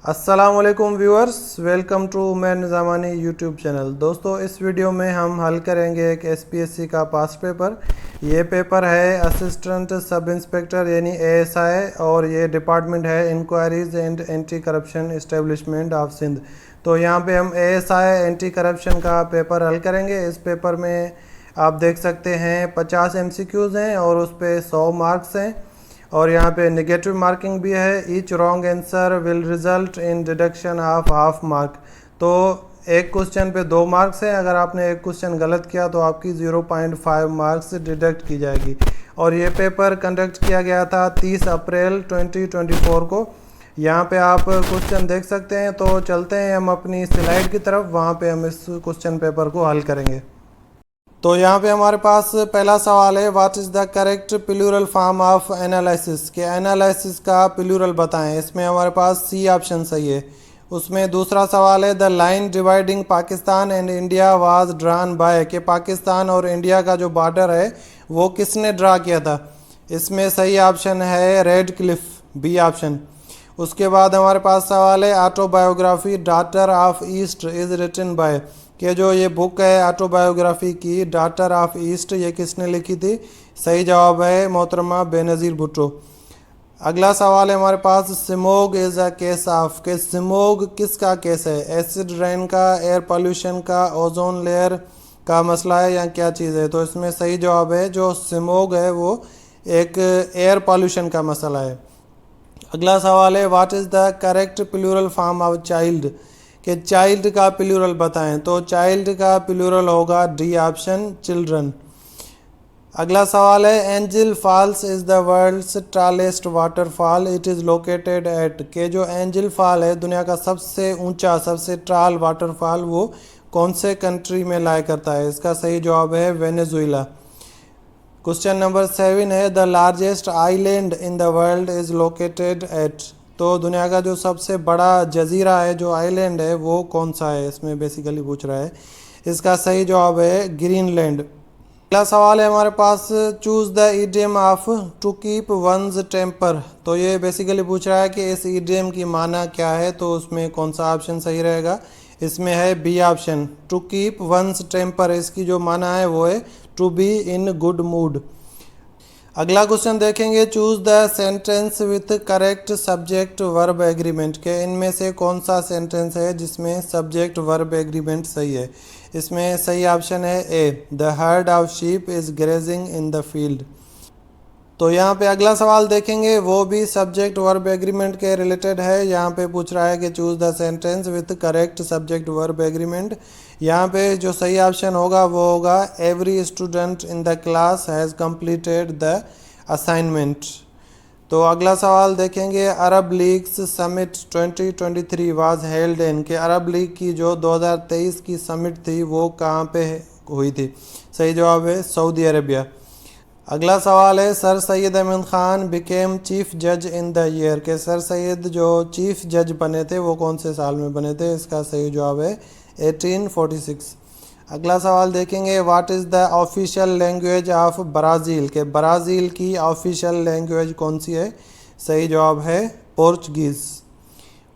अस्सलामुअलैकुम viewers, welcome to Man Zamani YouTube channel. दोस्तों, इस वीडियो में हम हल करेंगे एक एसपीएससी का पास्ट पेपर। ये पेपर है असिस्टेंट सब इंस्पेक्टर यानी एएसआई और ये डिपार्टमेंट है inquiries and anti corruption establishment of Sindh. तो यहाँ पे हम एएसआई एंटी करप्शन का पेपर हल करेंगे। इस पेपर में आप देख सकते हैं 50 एमसीक्यूज़ हैं और उस पर 100 मार्क्स हैं और यहाँ पे नेगेटिव मार्किंग भी है। Each wrong answer will result in deduction of half mark. तो एक क्वेश्चन पे 2 मार्क्स है, अगर आपने एक क्वेश्चन गलत किया तो आपकी 0.5 मार्क्स डिडक्ट की जाएगी। और ये पेपर कंडक्ट किया गया था 30 अप्रैल 2024 को। यहाँ पे आप क्वेश्चन देख सकते हैं। तो चलते हैं हम अपनी स्लाइड की तरफ, वहाँ पे हम इस क्वेश्चन पेपर को हल करेंगे। तो यहाँ पे हमारे पास पहला सवाल है, what is the correct plural form of analysis, के एनालिसिस का प्लूरल बताएं। इसमें हमारे पास सी ऑप्शन सही है। उसमें दूसरा सवाल है, the line dividing Pakistan and India was drawn by, के पाकिस्तान और इंडिया का जो बॉर्डर है वो किसने ड्रा किया था। इसमें सही ऑप्शन है रेड क्लिफ, बी ऑप्शन। उसके बाद हमारे पास सवाल है, autobiography daughter of east is written by, कि जो ये बुक है ऑटोबायोग्राफी की डॉटर ऑफ ईस्ट, ये किसने लिखी थी। सही जवाब है मोहतरमा बेनज़ीर भुट्टो। अगला सवाल है हमारे पास, smog is a case of, के स्मोग किसका केस है। एसिड रेन का, एयर पोल्यूशन का, ओजोन लेयर का मसला है या क्या चीज़ है। तो इसमें सही जवाब है जो स्मोग है वो एक एयर पोल्यूशन का मसला है। अगला सवाल है, what is the correct plural form of child, कि चाइल्ड का प्लूरल बताएं। तो चाइल्ड का प्लूरल होगा डी ऑप्शन, चिल्ड्रन। अगला सवाल है, Angel Falls is the world's tallest waterfall, it is located at, के जो एंजल फॉल है दुनिया का सबसे ऊंचा सबसे टॉल वाटरफॉल वो कौन से कंट्री में लाया करता है। इसका सही जवाब है वेनेजुएला। क्वेश्चन नंबर 7 है, the largest island in the world is located eight, तो दुनिया का जो सबसे बड़ा जजीरा है जो आइलैंड है वो कौन सा है, इसमें बेसिकली पूछ रहा है। इसका सही जवाब है ग्रीनलैंड। अगला सवाल है हमारे पास, choose the idiom of to keep one's temper, तो ये बेसिकली पूछ रहा है कि इस इडियम की माना क्या है। तो उसमें कौन सा ऑप्शन सही रहेगा। इसमें है B option, to keep one's temper. इसकी जो माना है वो है to be in good mood. अगला क्वेश्चन देखेंगे, choose the sentence with correct subject verb agreement, के इनमें से कौन सा सेंटेंस है जिसमें सब्जेक्ट वर्ब एग्रीमेंट सही है। इसमें सही ऑप्शन है A, the herd of sheep is grazing in the field. तो यहाँ पे अगला सवाल देखेंगे, वो भी सब्जेक्ट वर्ब एग्रीमेंट के रिलेटेड है। यहाँ पे पूछ रहा है कि choose the sentence with correct subject verb agreement. यहाँ पे जो सही ऑप्शन होगा वो होगा, every student in the class has completed the assignment. तो अगला सवाल देखेंगे, Arab league's summit 2023 was held इन, के अरब लीग की जो 2023 की समिट थी वो कहाँ पे हुई थी। सही जवाब है सऊदी अरेबिया। अगला सवाल है, sir Syed Ahmed Khan became chief जज इन द ईयर, के सर सैयद जो चीफ जज बने थे वो कौन से साल में बने थे। इसका सही जवाब है 1846। अगला सवाल देखेंगे, what is the official language of Brazil, के ब्राज़ील की ऑफिशियल लैंग्वेज कौन सी है। सही जवाब है पोर्चुगीज़।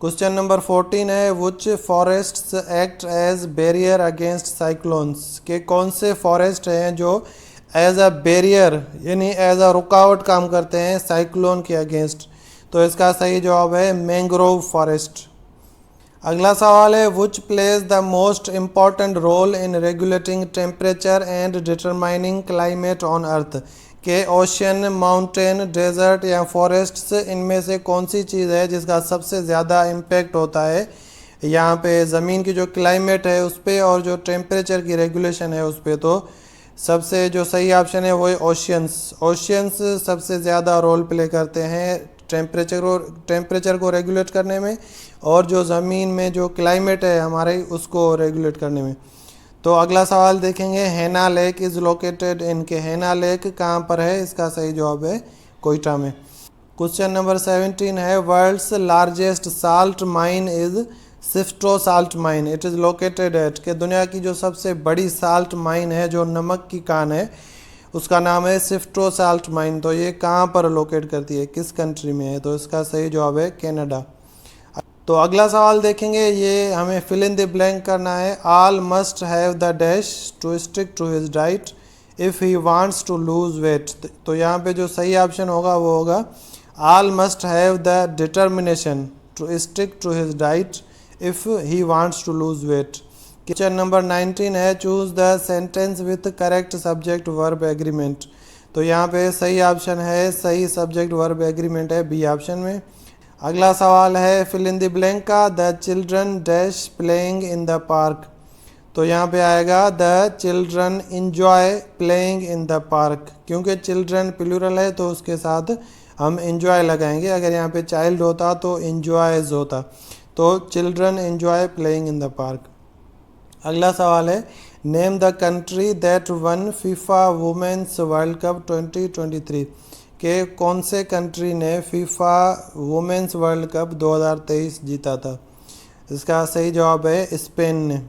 क्वेश्चन नंबर 14 है, which forests act as barrier against cyclones, के कौन से फॉरेस्ट हैं जो एज अ बैरियर यानी एज अ रुकावट काम करते हैं साइक्लोन के अगेंस्ट। तो इसका सही जवाब है मैंग्रोव फॉरेस्ट। अगला सवाल है, which plays the most important role in regulating temperature and determining climate on earth, के ओशन, माउंटेन, डेजर्ट या फॉरेस्ट्स, इनमें से कौन सी चीज़ है जिसका सबसे ज़्यादा इम्पैक्ट होता है यहाँ पे ज़मीन की जो क्लाइमेट है उस पर और जो टेम्परेचर की रेगुलेशन है उस पर। तो सबसे जो सही ऑप्शन है वो है ओशियंस। ओशियंस सबसे ज़्यादा रोल प्ले करते हैं टेम्परेचर को रेगुलेट करने में और जो ज़मीन में जो क्लाइमेट है हमारे उसको रेगुलेट करने में। तो अगला सवाल देखेंगे, हैना लेक इज़ लोकेटेड इन, के हैना लेक कहाँ पर है। इसका सही जवाब है कोयटा में। क्वेश्चन नंबर 17 है, world's largest salt mine is Sifto salt mine, it is located at, के दुनिया की जो सबसे बड़ी साल्ट माइन है जो नमक की कान है उसका नाम है सिफ्टो साल्ट माइन। तो ये कहाँ पर लोकेट करती है, किस कंट्री में है। तो इसका सही जवाब है कनाडा। तो अगला सवाल देखेंगे, ये हमें फिल इन द ब्लैंक करना है। All must have the dash to stick to his diet if he wants to lose weight. तो यहाँ पे जो सही ऑप्शन होगा वो होगा all must have the determination to stick to his diet if he wants to lose weight. Question number 19 है, choose the sentence with correct subject verb agreement. तो यहाँ पे सही ऑप्शन है, सही सब्जेक्ट वर्ब एग्रीमेंट है बी ऑप्शन में। अगला सवाल है फिल इन द ब्लैंक का, the children dash playing in the park. तो यहाँ पे आएगा the children enjoy playing in the park, क्योंकि चिल्ड्रन प्लूरल है तो उसके साथ हम इंजॉय लगाएंगे। अगर यहाँ पे चाइल्ड होता तो इंजॉयज होता, तो children enjoy playing in the park. अगला सवाल है, name the country that won FIFA women's world cup 2023 के कौन से कंट्री ने फीफा वुमेन्स वर्ल्ड कप 2023 जीता था। इसका सही जवाब है स्पेन ने।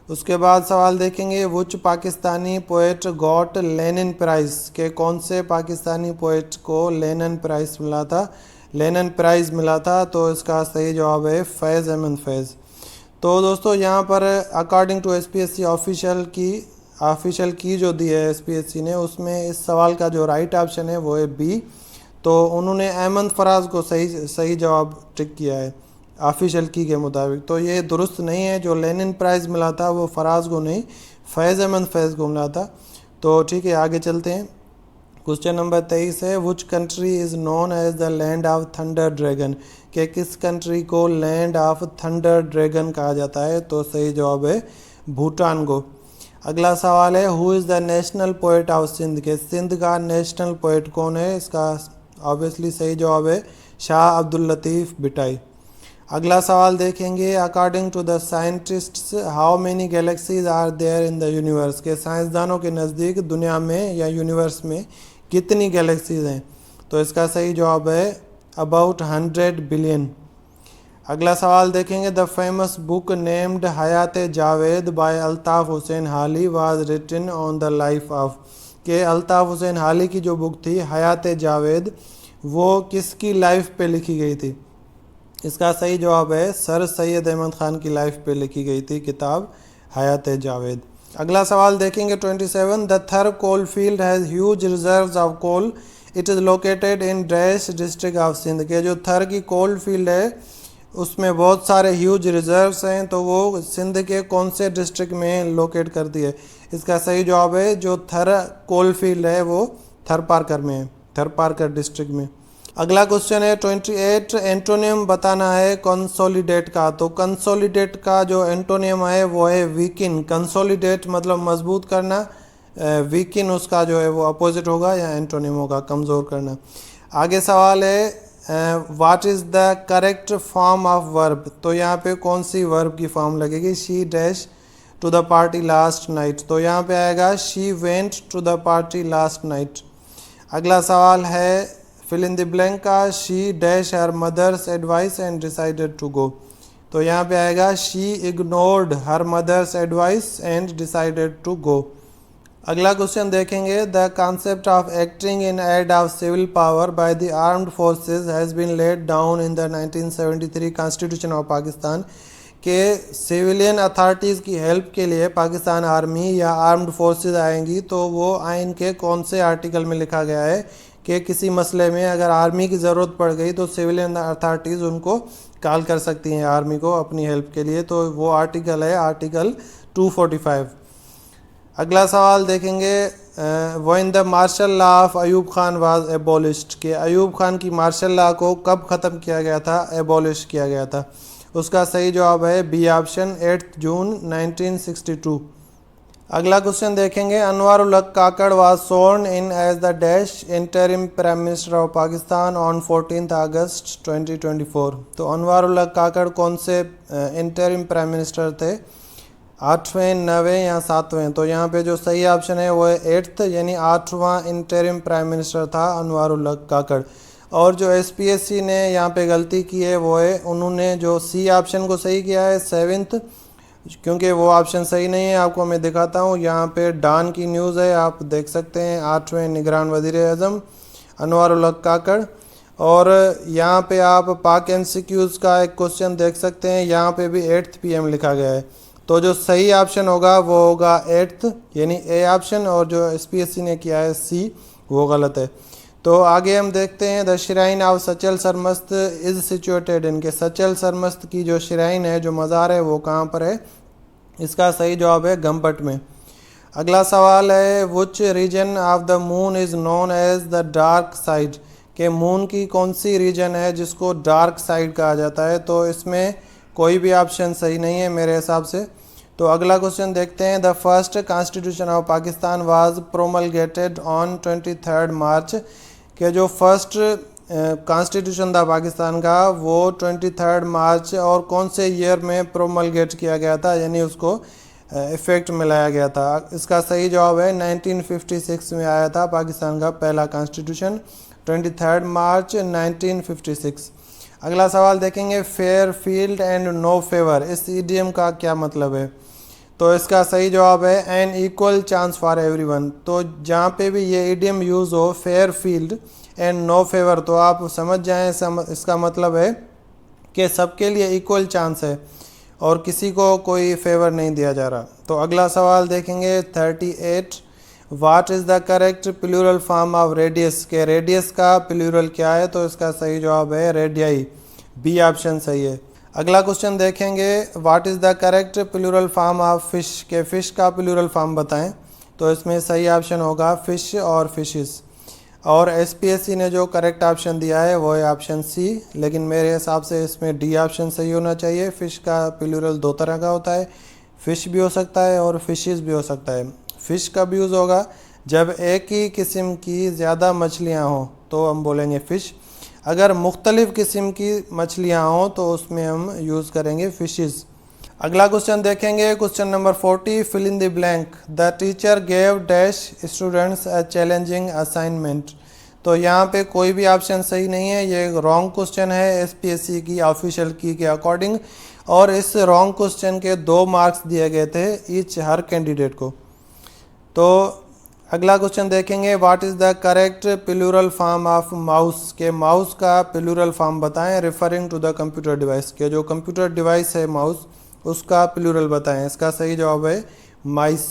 उसके बाद सवाल देखेंगे, which Pakistani poet got Lenin prize के कौन से पाकिस्तानी पोएट को लेनिन प्राइज मिला था, लेनिन प्राइज मिला था। तो इसका सही जवाब है फैज़ अहमद फैज़। तो दोस्तों यहाँ पर अकॉर्डिंग टू एसपीएससी ऑफिशियल की जो दी है एसपीएससी ने, उसमें इस सवाल का जो राइट ऑप्शन है वो है बी। तो उन्होंने अहमद फराज को सही जवाब टिक किया है ऑफिशियल की के मुताबिक। तो ये दुरुस्त नहीं है, जो लेनिन प्राइज़ मिला था वो फराज को नहीं फैज़ अहमद फैज़ को मिला था। तो ठीक है, आगे चलते हैं। क्वेश्चन नंबर 23 है, which country is known as the land of thunder dragon के किस कंट्री को लैंड ऑफ थंडर ड्रैगन कहा जाता है। तो सही जवाब है भूटान को। अगला सवाल है, who is the national poet of Sindh के सिंध का नेशनल पोएट कौन है। इसका ऑब्वियसली सही जवाब है शाह अब्दुल लतीफ़ बिटाई। अगला सवाल देखेंगे, according to the scientists how many galaxies are there in the universe के साइंसदानों के नज़दीक दुनिया में या यूनिवर्स में कितनी गैलेक्सीज हैं। तो इसका सही जवाब है अबाउट 100 बिलियन। अगला सवाल देखेंगे, the famous book named Hayat Javed by Altaf Hussain Hali was written on the life of के अल्ताफ़ हुसैन हाली की जो बुक थी हयात जावेद, वो किसकी लाइफ पे लिखी गई थी। इसका सही जवाब है सर सैयद अहमद ख़ान की लाइफ पे लिखी गई थी किताब हयात जावेद। अगला सवाल देखेंगे 27, the Thar coal field has huge reserves of coal it is located in dash district of Sindh के जो थर की कोल फील्ड है उसमें बहुत सारे ह्यूज रिजर्व्स हैं, तो वो सिंध के कौन से डिस्ट्रिक्ट में लोकेट करती है। इसका सही जवाब है जो थर कोल फील्ड है वो थरपारकर में है, थरपारकर डिस्ट्रिक्ट में। अगला क्वेश्चन है 28, एंटोनियम बताना है कंसोलिडेट का। तो कंसोलिडेट का जो एंटोनियम है वो है वीकिन। कंसोलिडेट मतलब मजबूत करना, वीकिन उसका जो है वो अपोजिट होगा या एंटोनियम होगा कमज़ोर करना। आगे सवाल है what is the correct form of verb. तो यहाँ पे कौन सी वर्ब की फॉर्म लगेगी। She dash to the party last night, तो यहाँ पे आएगा she went to the party last night. अगला सवाल है फिल इन द ब्लैंक का, she dash her mother's advice and decided to go. तो यहाँ पे आएगा she ignored her mother's advice and decided to go. अगला क्वेश्चन देखेंगे, the concept of acting in aid of civil power by the armed forces has been laid down in the 1973 constitution of Pakistan के civilian authorities की help के लिए Pakistan army या armed forces आएंगी, तो वो आइन के कौन से आर्टिकल में लिखा गया है कि किसी मसले में अगर आर्मी की ज़रूरत पड़ गई तो सिविलियन अथॉरिटीज़ उनको कॉल कर सकती हैं आर्मी को अपनी हेल्प के लिए। तो वो आर्टिकल है आर्टिकल 245। अगला सवाल देखेंगे, when the martial law of Ayub Khan was abolished के अयूब खान की मार्शल लॉ को कब ख़त्म किया गया था, एबॉलिश किया गया था। उसका सही जवाब है बी ऑप्शन 8 जून 1962। अगला क्वेश्चन देखेंगे, Anwar ul Haq Kakar was sworn in as the dash interim prime minister of Pakistan on 14 August 2024। तो अनवर उल हक काकड़ कौन से इंटरिम प्राइम मिनिस्टर थे, 8वें 9वें या 7वें। तो यहाँ पे जो सही ऑप्शन है वो है 8th यानी 8वां इंटरिम प्राइम मिनिस्टर था अनवर उल हक काकड़। और जो एसपीएससी ने यहाँ पे गलती की है वो है उन्होंने जो सी ऑप्शन को सही किया है 7th, क्योंकि वो ऑप्शन सही नहीं है। आपको मैं दिखाता हूँ, यहाँ पे डॉन की न्यूज़ है, आप देख सकते हैं 8वें निगरान वज़ीर आज़म अनवर उल हक काकड़। और यहाँ पे आप पाक एमसीक्यूज़ का एक क्वेश्चन देख सकते हैं, यहाँ पे भी 8th PM लिखा गया है। तो जो सही ऑप्शन होगा वो होगा 8th यानी ए ऑप्शन, और जो SPSC ने किया है C वो गलत है। तो आगे हम देखते हैं the shrine of Sachal Sarmast is situated in, के सचल सरमस्त की जो श्राइन है, जो मज़ार है, वो कहाँ पर है। इसका सही जवाब है गंबट में। अगला सवाल है which region of the moon is known as the dark side, के मून की कौन सी रीजन है जिसको डार्क साइड कहा जाता है। तो इसमें कोई भी ऑप्शन सही नहीं है मेरे हिसाब से। तो अगला क्वेश्चन देखते हैं the first constitution of Pakistan was promulgated on 23 March, के जो फर्स्ट कॉन्स्टिट्यूशन था पाकिस्तान का वो 23 मार्च और कौन से ईयर में प्रोमलगेट किया गया था, यानी उसको इफेक्ट में लाया गया था। इसका सही जवाब है 1956 में आया था पाकिस्तान का पहला कॉन्स्टिट्यूशन, 23 मार्च 1956। अगला सवाल देखेंगे fair field and no favour, इस ईडियम का क्या मतलब है। तो इसका सही जवाब है an equal chance for everyone. तो जहाँ पे भी ये ईडियम यूज़ हो fair field and no favour, तो आप समझ जाएं इसका मतलब है कि सबके लिए इक्वल चांस है और किसी को कोई फेवर नहीं दिया जा रहा। तो अगला सवाल देखेंगे 38 what is the correct plural form of radius, के रेडियस का प्लूरल क्या है। तो इसका सही जवाब है रेडियाई, बी ऑप्शन सही है। अगला क्वेश्चन देखेंगे what is the correct plural form of fish, के फिश का प्लूरल फॉर्म बताएं। तो इसमें सही ऑप्शन होगा फिश और फिशेस, और SPSC ने जो करेक्ट ऑप्शन दिया है वो है ऑप्शन C, लेकिन मेरे हिसाब से इसमें डी ऑप्शन सही होना चाहिए। फ़िश का प्लूरल दो तरह का होता है, फ़िश भी हो सकता है और फिशेस भी हो सकता है। फ़िश कब यूज़ होगा, जब एक ही किस्म की ज़्यादा मछलियाँ हों तो हम बोलेंगे फ़िश। अगर मुख्तलिफ़ किस्म की मछलियाँ हों तो उसमें हम यूज़ करेंगे फिशेस। अगला क्वेश्चन देखेंगे question number 40 fill in the blank the teacher gave dash students a challenging assignment. तो यहाँ पे कोई भी ऑप्शन सही नहीं है, ये एक रॉन्ग क्वेश्चन है SPSC की ऑफिशियल की के अकॉर्डिंग, और इस रॉन्ग क्वेश्चन के 2 मार्क्स दिए गए थे ईच हर कैंडिडेट को। तो अगला क्वेश्चन देखेंगे what is the correct plural form of mouse, के माउस का प्लूरल फॉर्म बताएं referring to the computer device, के जो कंप्यूटर डिवाइस है माउस उसका प्लूरल बताएं। इसका सही जवाब है माइस।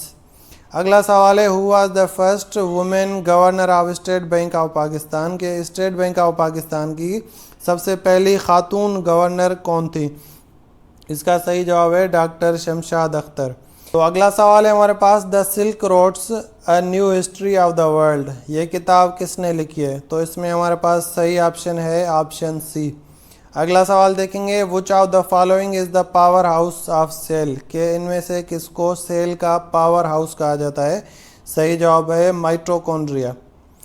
अगला सवाल है who was the first women governor of state bank of Pakistan, के स्टेट बैंक ऑफ पाकिस्तान की सबसे पहली खातून गवर्नर कौन थी। इसका सही जवाब है डॉक्टर शमशाद अख्तर। तो अगला सवाल है हमारे पास the silk roads a new history of the world, ये किताब किसने लिखी है। तो इसमें हमारे पास सही ऑप्शन है ऑप्शन C। अगला सवाल देखेंगे which of the following is the power house of cell, के इनमें से किसको सेल का पावर हाउस कहा जाता है। सही जवाब है माइटोकॉन्ड्रिया।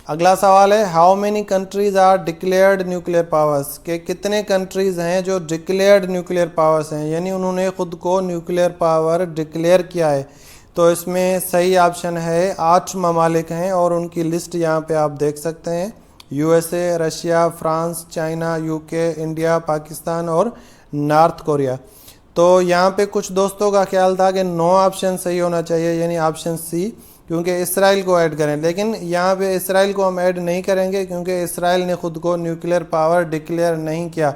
अगला सवाल है how many countries are declared nuclear powers, के कितने कंट्रीज़ हैं जो डिक्लेयर्ड न्यूक्लियर पावर्स हैं, यानी उन्होंने ख़ुद को न्यूक्लियर पावर डिक्लेयर किया है। तो इसमें सही ऑप्शन है 8 ममालिक हैं और उनकी लिस्ट यहाँ पे आप देख सकते हैं USA, Russia, France, China, UK, India, Pakistan और नॉर्थ कोरिया। तो यहाँ पे कुछ दोस्तों का ख्याल था कि 9 ऑप्शन सही होना चाहिए यानी ऑप्शन C, क्योंकि इसराइल को ऐड करें, लेकिन यहाँ पे इसराइल को हम ऐड नहीं करेंगे क्योंकि इसराइल ने ख़ुद को न्यूक्लियर पावर डिक्लेयर नहीं किया।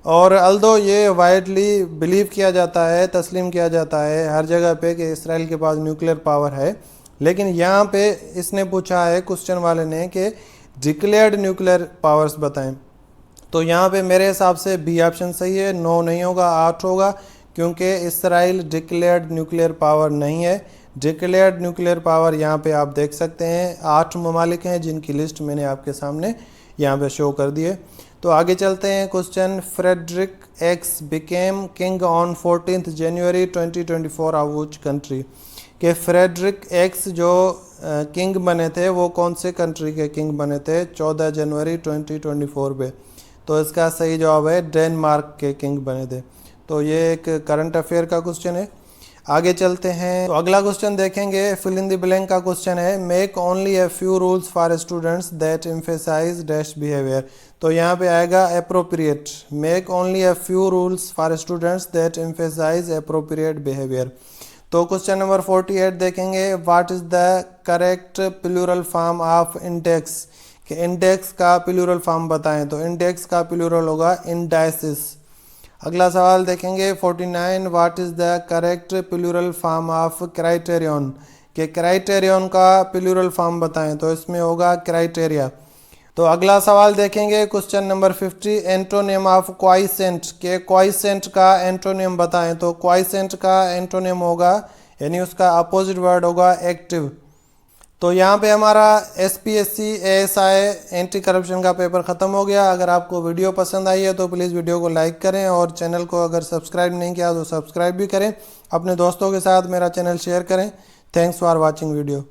और अल्दो ये वाइडली बिलीव किया जाता है, तस्लीम किया जाता है हर जगह पे कि इसराइल के पास न्यूक्लियर पावर है, लेकिन यहाँ पे इसने पूछा है क्वेश्चन वाले ने कि डिक्लेयर्ड न्यूक्लियर पावर्स बताएं। तो यहाँ पे मेरे हिसाब से बी ऑप्शन सही है, 9 नहीं होगा 8 होगा, क्योंकि इसराइल डिक्लेयर्ड न्यूक्लियर पावर नहीं है। डिक्लेयर्ड न्यूक्लियर पावर यहाँ पे आप देख सकते हैं 8 ममालिक हैं जिनकी लिस्ट मैंने आपके सामने यहाँ पे शो कर दी है। तो आगे चलते हैं question Frederick X became king on 14 January 2024 of which country, के फ्रेडरिक एक्स जो किंग बने थे वो कौन से कंट्री के किंग बने थे 14 जनवरी 2024 पे। तो इसका सही जवाब है डेनमार्क के किंग बने थे। तो ये एक करंट अफेयर का क्वेश्चन है। आगे चलते हैं तो अगला क्वेश्चन देखेंगे फिल इन द ब्लैंक का क्वेश्चन है make only a few rules for students that emphasize dash behaviour. तो यहाँ पे आएगा appropriate, make only a few rules for students that emphasize appropriate behaviour. तो क्वेश्चन नंबर 48 देखेंगे what is the correct plural form of index, कि index का plural form बताएं, तो इंडेक्स का प्लूरल होगा इंडाइसिस। अगला सवाल देखेंगे 49, what is the correct plural form of criterion, कि क्राइटेरियन का प्लूरल फॉर्म बताएं, तो इसमें होगा क्राइटेरिया। तो अगला सवाल देखेंगे question number 50, antonym of quiescent, के क्वाइसेंट का एंटोनिम बताएं, तो क्वाइसेंट का एंटोनिम होगा यानी उसका अपोजिट वर्ड होगा एक्टिव। तो यहाँ पे हमारा SPSC ASI एंटी करप्शन का पेपर ख़त्म हो गया। अगर आपको वीडियो पसंद आई है तो प्लीज़ वीडियो को लाइक करें और चैनल को अगर सब्सक्राइब नहीं किया तो सब्सक्राइब भी करें। अपने दोस्तों के साथ मेरा चैनल शेयर करें। Thanks for watching video.